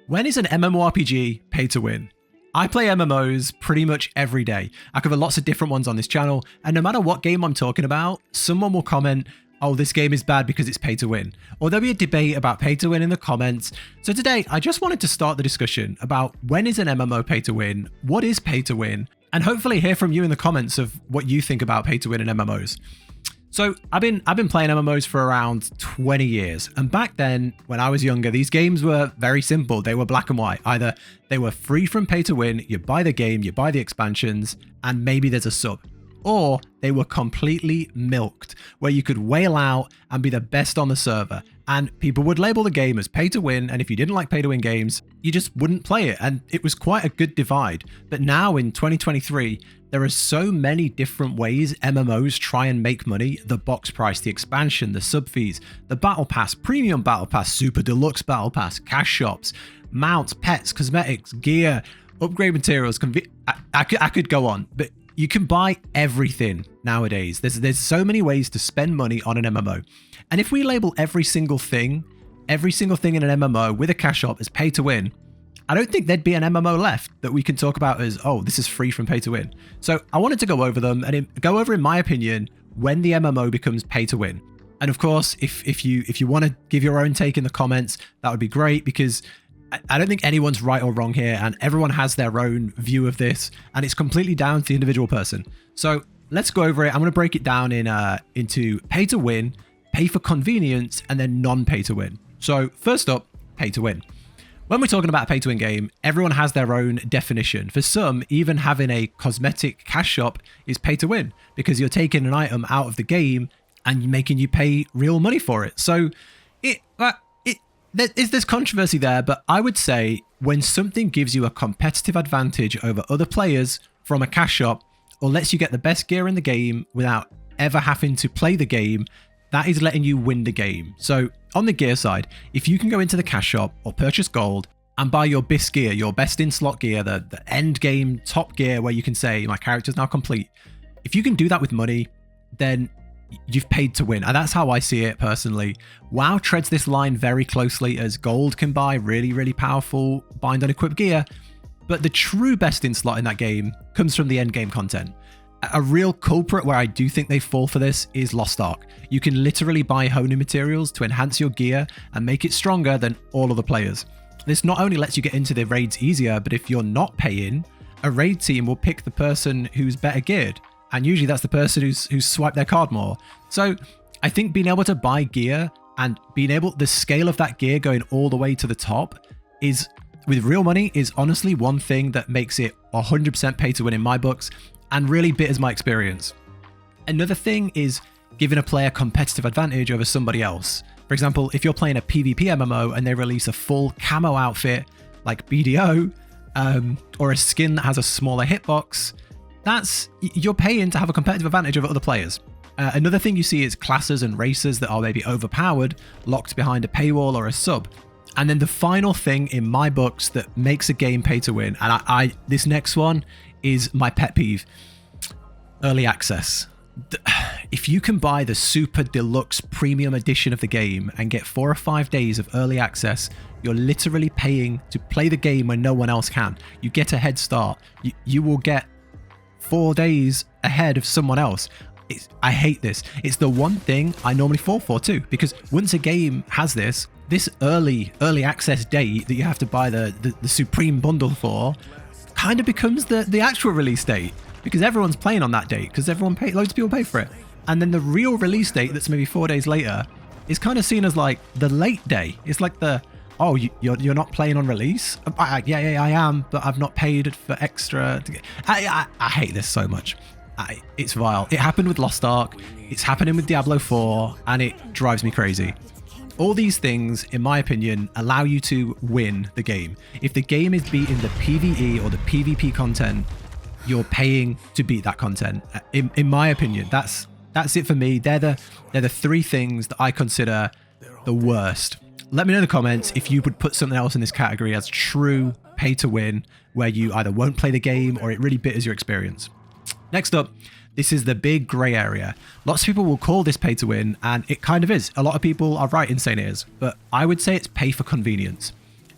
When is an MMORPG pay to win? I play MMOs pretty much every day. I cover lots of different ones on this channel, and no matter what game I'm talking about, someone will comment, oh, this game is bad because it's pay to win. Or there'll be a debate about pay to win in the comments. So today, I just wanted to start the discussion about when is an MMO pay to win, what is pay to win, and hopefully hear from you in the comments of what you think about pay to win in MMOs. So I've been playing MMOs for around 20 years. And back then, when I was younger, these games were very simple. They were black and white. Either they were free from pay to win, you buy the game, you buy the expansions, and maybe there's a sub. Or they were completely milked, where you could whale out and be the best on the server. And people would label the game as pay to win, and if you didn't like pay to win games, you just wouldn't play it. And it was quite a good divide. But now in 2023, there are so many different ways MMOs try and make money. The box price, the expansion, the sub fees, the battle pass, premium battle pass, super deluxe battle pass, cash shops, mounts, pets, cosmetics, gear, upgrade materials. I could go on, but you can buy everything nowadays. There's so many ways to spend money on an MMO. And if we label every single thing in an MMO with a cash shop as pay to win, I don't think there'd be an MMO left that we can talk about as, oh, this is free from pay to win. So I wanted to go over them and go over, in my opinion, when the MMO becomes pay to win. And of course, if you want to give your own take in the comments, that would be great, because I don't think anyone's right or wrong here, and everyone has their own view of this, and it's completely down to the individual person. So let's go over it. I'm going to break it down into pay to win, pay for convenience, and then non-pay to win. So first up, pay to win. When we're talking about a pay to win game, everyone has their own definition. For some, even having a cosmetic cash shop is pay to win, because you're taking an item out of the game and making you pay real money for it. So there's controversy there, but I would say when something gives you a competitive advantage over other players from a cash shop, or lets you get the best gear in the game without ever having to play the game, that is letting you win the game. So on the gear side, if you can go into the cash shop or purchase gold and buy your best gear, your best in slot gear, the end game top gear where you can say, my character's now complete. If you can do that with money, then you've paid to win. And that's how I see it personally. WoW treads this line very closely, as gold can buy really, really powerful bind and equip gear. But the true best in slot in that game comes from the end game content. A real culprit where I do think they fall for this is Lost Ark. You can literally buy honing materials to enhance your gear and make it stronger than all other players. This not only lets you get into the raids easier, but if you're not paying, a raid team will pick the person who's better geared. And usually that's the person who's swiped their card more. So I think being able to buy gear and the scale of that gear going all the way to the top is, with real money, is honestly one thing that makes it 100% pay to win in my books, and really bitters my experience. Another thing is giving a player competitive advantage over somebody else. For example, if you're playing a PvP MMO and they release a full camo outfit like BDO, or a skin that has a smaller hitbox, you're paying to have a competitive advantage over other players. Another thing you see is classes and races that are maybe overpowered, locked behind a paywall or a sub. And then the final thing in my books that makes a game pay to win, and this next one is my pet peeve: early access. If you can buy the super deluxe premium edition of the game and get 4 or 5 days of early access, you're literally paying to play the game when no one else can. You get a head start. You will get 4 days ahead of someone else. I hate this. It's the one thing I normally fall for too, because once a game has this early access date that you have to buy the supreme bundle for, kind of becomes the actual release date, because everyone's playing on that date, because loads of people pay for it. And then the real release date, that's maybe 4 days later, is kind of seen as like the late day. It's like you're not playing on release. Yeah, I am, but I've not paid for extra. I hate this so much. It's vile. It happened with Lost Ark. It's happening with Diablo 4, and it drives me crazy. All these things, in my opinion, allow you to win the game. If the game is beating the PvE or the PvP content, you're paying to beat that content. In my opinion, that's it for me. They're the three things that I consider the worst. Let me know in the comments if you would put something else in this category as true pay to win, where you either won't play the game or it really bitters your experience. Next up, this is the big grey area. Lots of people will call this pay to win, and it kind of is. A lot of people are right in saying it is, but I would say it's pay for convenience.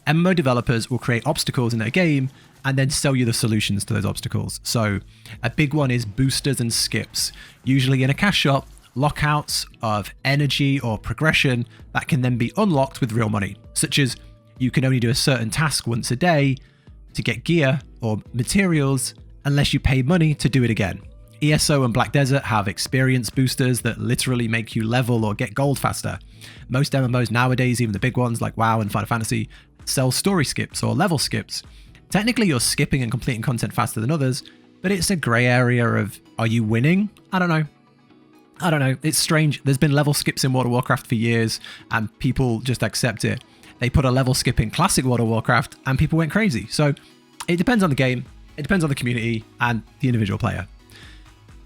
MMO developers will create obstacles in their game and then sell you the solutions to those obstacles. So a big one is boosters and skips, usually in a cash shop, lockouts of energy or progression that can then be unlocked with real money, such as you can only do a certain task once a day to get gear or materials unless you pay money to do it again. ESO and Black Desert have experience boosters that literally make you level or get gold faster. Most MMOs nowadays, even the big ones like WoW and Final Fantasy, sell story skips or level skips. Technically, you're skipping and completing content faster than others, but it's a grey area of, are you winning? I don't know. It's strange. There's been level skips in World of Warcraft for years and people just accept it. They put a level skip in classic World of Warcraft and people went crazy. So it depends on the game, it depends on the community and the individual player.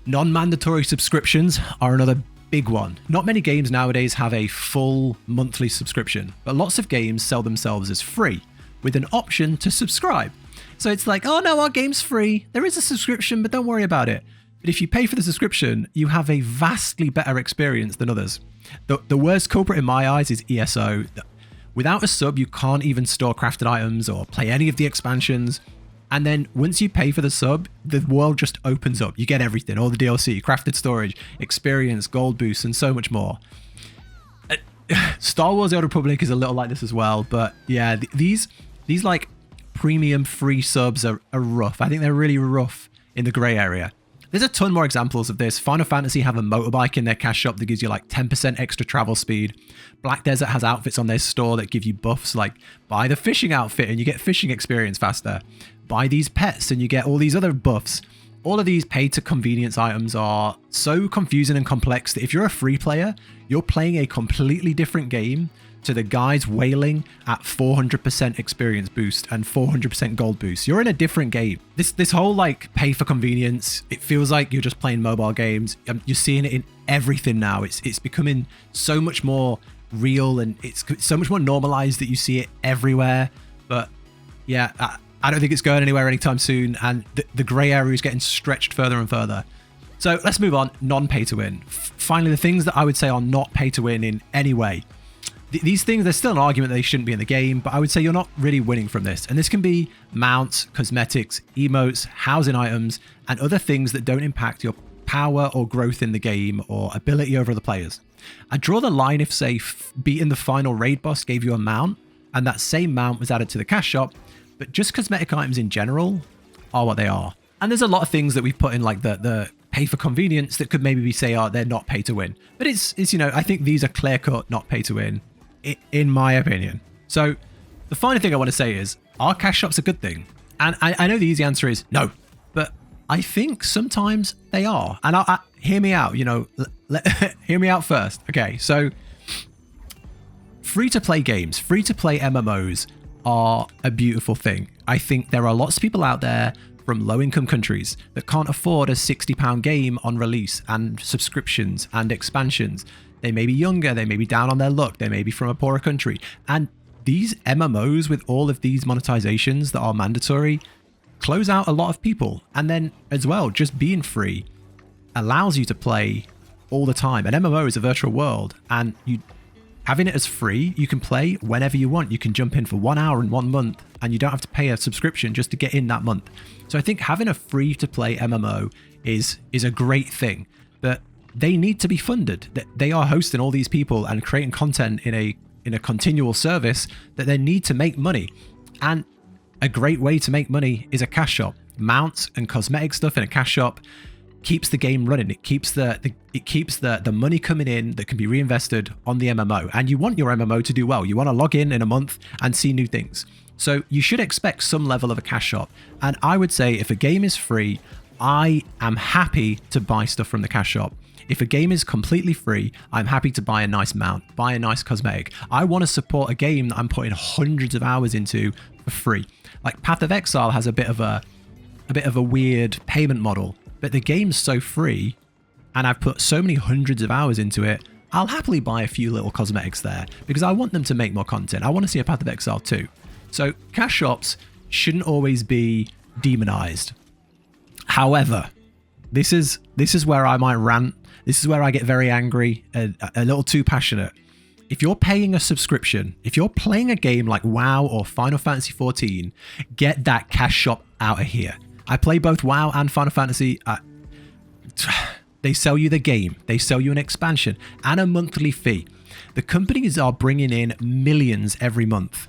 Non-mandatory subscriptions are another big one. Not many games nowadays have a full monthly subscription, but lots of games sell themselves as free with an option to subscribe. So it's like, oh no, our game's free. There is a subscription, but don't worry about it. But if you pay for the subscription, you have a vastly better experience than others. The worst culprit in my eyes is ESO. Without a sub, you can't even store crafted items or play any of the expansions. And then once you pay for the sub, the world just opens up. You get everything, all the DLC, crafted storage, experience, gold boosts, and so much more. Star Wars: The Old Republic is a little like this as well. But yeah, these like premium free subs are rough. I think they're really rough in the grey area. There's a ton more examples of this. Final Fantasy have a motorbike in their cash shop that gives you like 10% extra travel speed. Black Desert has outfits on their store that give you buffs, like buy the fishing outfit and you get fishing experience faster. Buy these pets and you get all these other buffs. All of these paid to convenience items are so confusing and complex that if you're a free player, you're playing a completely different game to the guys wailing at 400% experience boost and 400% gold boost. You're in a different game. This whole like pay for convenience, it feels like you're just playing mobile games. You're seeing it in everything now. It's becoming so much more real and it's so much more normalized that you see it everywhere. But yeah, I don't think it's going anywhere anytime soon, and the grey area is getting stretched further and further. So let's move on. Non-pay to win. Finally, the things that I would say are not pay to win in any way. These things, there's still an argument that they shouldn't be in the game, but I would say you're not really winning from this. And this can be mounts, cosmetics, emotes, housing items, and other things that don't impact your power or growth in the game or ability over other players. I draw the line if, say, beating the final raid boss gave you a mount, and that same mount was added to the cash shop, but just cosmetic items in general are what they are. And there's a lot of things that we've put in like the pay for convenience that could maybe be say, oh, they're not pay to win. But it's you know, I think these are clear cut, not pay to win, in my opinion. So the final thing I want to say is, are cash shops a good thing? And I know the easy answer is no, but I think sometimes they are. And hear me out, you know, hear me out first. Okay, so free-to-play games, free-to-play MMOs are a beautiful thing. I think there are lots of people out there from low-income countries that can't afford a £60 game on release and subscriptions and expansions. They may be younger, they may be down on their luck, they may be from a poorer country. And these MMOs with all of these monetizations that are mandatory close out a lot of people. And then as well, just being free allows you to play all the time. An MMO is a virtual world, and having it as free, you can play whenever you want. You can jump in for 1 hour in 1 month and you don't have to pay a subscription just to get in that month. So I think having a free-to-play MMO is a great thing, but they need to be funded. They are hosting all these people and creating content in a continual service that they need to make money. And a great way to make money is a cash shop. Mounts and cosmetic stuff in a cash shop keeps the game running. It keeps the money coming in that can be reinvested on the MMO. And you want your MMO to do well. You want to log in a month and see new things. So you should expect some level of a cash shop. And I would say if a game is free, I am happy to buy stuff from the cash shop. If a game is completely free, I'm happy to buy a nice mount, buy a nice cosmetic. I want to support a game that I'm putting hundreds of hours into for free. Like Path of Exile has a bit of a weird payment model, but the game's so free and I've put so many hundreds of hours into it, I'll happily buy a few little cosmetics there because I want them to make more content. I want to see a Path of Exile too. So cash shops shouldn't always be demonized. However, this is where I might rant. This is where I get very angry and a little too passionate. If you're paying a subscription, if you're playing a game like WoW or Final Fantasy 14, get that cash shop out of here. I play both WoW and Final Fantasy. They sell you the game, they sell you an expansion and a monthly fee. The companies are bringing in millions every month.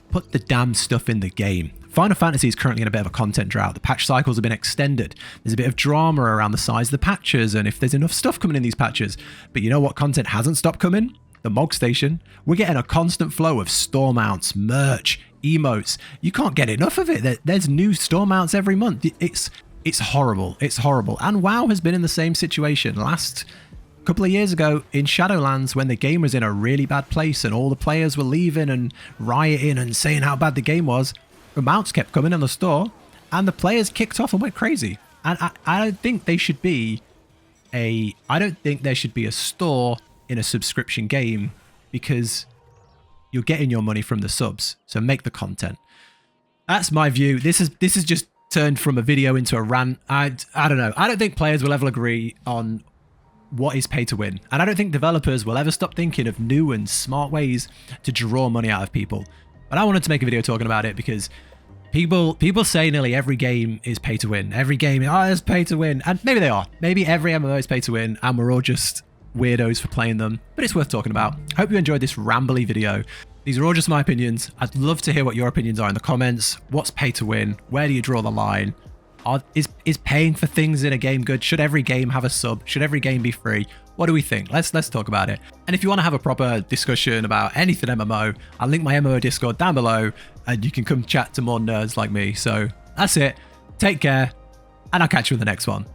Put the damn stuff in the game. Final Fantasy is currently in a bit of a content drought. The patch cycles have been extended. There's a bit of drama around the size of the patches and if there's enough stuff coming in these patches. But you know what content hasn't stopped coming? The Mog Station. We're getting a constant flow of store mounts, merch, emotes. You can't get enough of it. There's new store mounts every month. It's horrible. It's horrible. And WoW has been in the same situation. Last couple of years ago in Shadowlands, when the game was in a really bad place and all the players were leaving and rioting and saying how bad the game was, the mounts kept coming in the store and the players kicked off and went crazy. And I don't think they should be I don't think there should be a store in a subscription game because you're getting your money from the subs. So make the content. That's my view. This is just turned from a video into a rant. I don't know. I don't think players will ever agree on what is pay to win. And I don't think developers will ever stop thinking of new and smart ways to draw money out of people. But I wanted to make a video talking about it because people say nearly every game is pay to win. Every game is pay to win. And maybe they are. Maybe every MMO is pay to win and we're all just weirdos for playing them. But it's worth talking about. Hope you enjoyed this rambly video. These are all just my opinions. I'd love to hear what your opinions are in the comments. What's pay to win? Where do you draw the line? Is paying for things in a game good? Should every game have a sub? Should every game be free? What do we think? Let's talk about it. And if you want to have a proper discussion about anything MMO, I'll link my MMO Discord down below and you can come chat to more nerds like me. So that's it. Take care and I'll catch you in the next one.